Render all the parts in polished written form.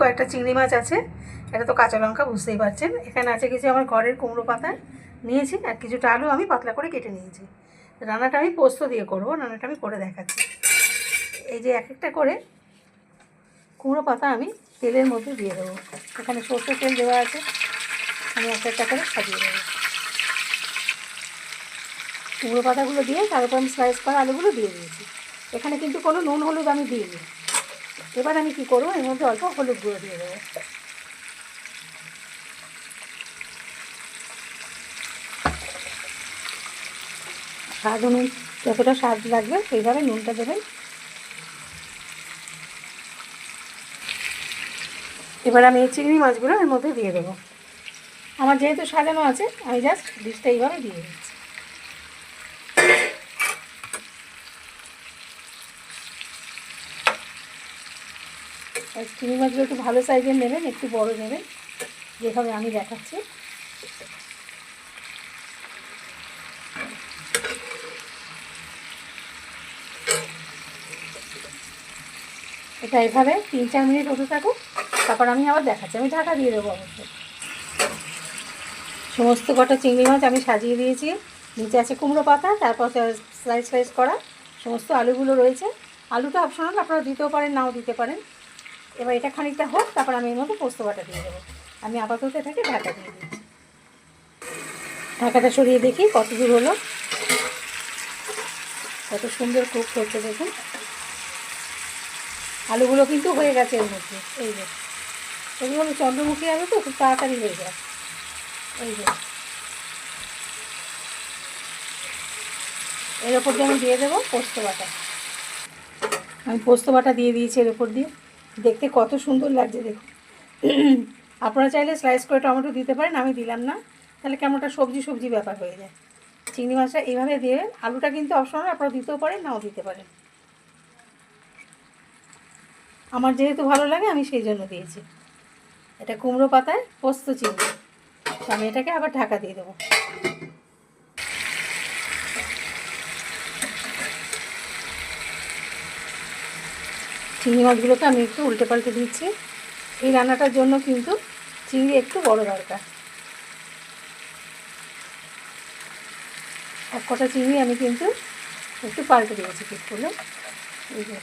কয়েকটা চিংড়ি মাছ আছে, এটা তো কাঁচা লঙ্কা বুঝতেই পারছেন। এখানে আছে কিছু আমার ঘরের কুমড়ো পাতা নিয়েছি, আর কিছুটা আলু আমি পাতলা করে কেটে নিয়েছি। রান্নাটা আমি পোস্ত দিয়ে করব, রান্নাটা আমি করে দেখাচ্ছি। এই যে এক একটা করে কুমড়ো পাতা আমি তেলের মধ্যে দিয়ে দেবো। এখানে সর্ষের তেল দেওয়া আছে, আমি একটা একটা করে সাজিয়ে দেবো। কুমড়ো পাতাগুলো দিয়ে তার উপর আমি স্লাইস করা আলুগুলো দিয়ে দিয়েছি। এখানে কিন্তু কোনো নুন হলুদ আমি দিইনি। এবার আমি কী করবো, এর মধ্যে অল্প হলুদ গুঁড়ো দিয়ে দেবো। স্বাদ অনুযায়ী যতটা স্বাদ লাগবে সেইভাবে নুনটা দেবেন। এবার আমি এই চিংড়ি মাছগুলো এর মধ্যে দিয়ে দেবো। আমার যেহেতু সাজানো আছে, আমি জাস্ট ডিশটা এইভাবে দিয়ে দিচ্ছি। আর চিংড়ি মাছগুলো একটু ভালো সাইজের নেবেন, একটু বড় নেবেন, যেভাবে আমি দেখাচ্ছি। এটা এভাবে 3-4 মিনিট হতে থাকুক, তারপর আমি আবার দেখাচ্ছি। আমি ঢাকা দিয়ে দেবো অবশ্যই। সমস্ত কটা চিংড়ি মাছ আমি সাজিয়ে দিয়েছি। নিচে আছে কুমড়ো পাতা, তারপর স্লাইস স্লাইস করা সমস্ত আলুগুলো রয়েছে। আলুটা অপশনাল, আপনারা দিতেও পারেন নাও দিতে পারেন। এবার এটা খানিকটা হোক, তারপর আমি এর মধ্যে পোস্ত বাটা দিয়ে দেবো। আমি আপাতত এটাকে ঢাকা দিয়ে দিচ্ছি। ঢাকাটা সরিয়ে দেখি কত দূর হলো, কত সুন্দর কুক করতে দেখুন। আলুগুলো কিন্তু হয়ে গেছে এর মধ্যে। এই যে এগুলো হলো চন্দ্রমুখী আলু, তো খুব তাড়াতাড়ি হয়ে যায়। এই যে এর ওপর দিয়ে আমি দিয়ে দেবো পোস্ত বাটা। আমি পোস্ত বাটা দিয়ে দিয়েছি এর ওপর দিয়ে। দেখতে কত সুন্দর লাগছে দেখুন। আপনারা চাইলে স্লাইস করে টমেটো দিতে পারেন, আমি দিলাম না, তাহলে কেমনটা সবজি সবজি ব্যাপার হয়ে যায়। চিংড়ি মাছটা এইভাবে দিয়ে, আলুটা কিন্তু অপশনাল, আপনারা দিতেও পারেন নাও দিতে পারেন। আমার যেহেতু ভালো লাগে আমি সেই জন্য দিয়েছি। এটা কুমড়ো পাতায় পোস্ত চিংড়ি। আমি এটাকে আবার ঢাকা দিয়ে দেবো। চিংড়ি মাছগুলোকে আমি একটু উল্টে পাল্টে দিচ্ছি। এই রান্নাটার জন্য কিন্তু চিংড়ি একটু বড় দরকার। এক কটা চিংড়ি আমি কিন্তু একটু পাল্টে দিয়েছি ঠিক করে। এই যে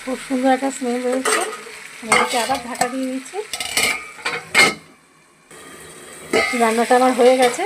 খুব সুন্দর একটা স্মেল রয়েছে। আমি এটাকে আবার ঢাকা দিয়ে দিচ্ছি। রান্নাটা আমার হয়ে গেছে।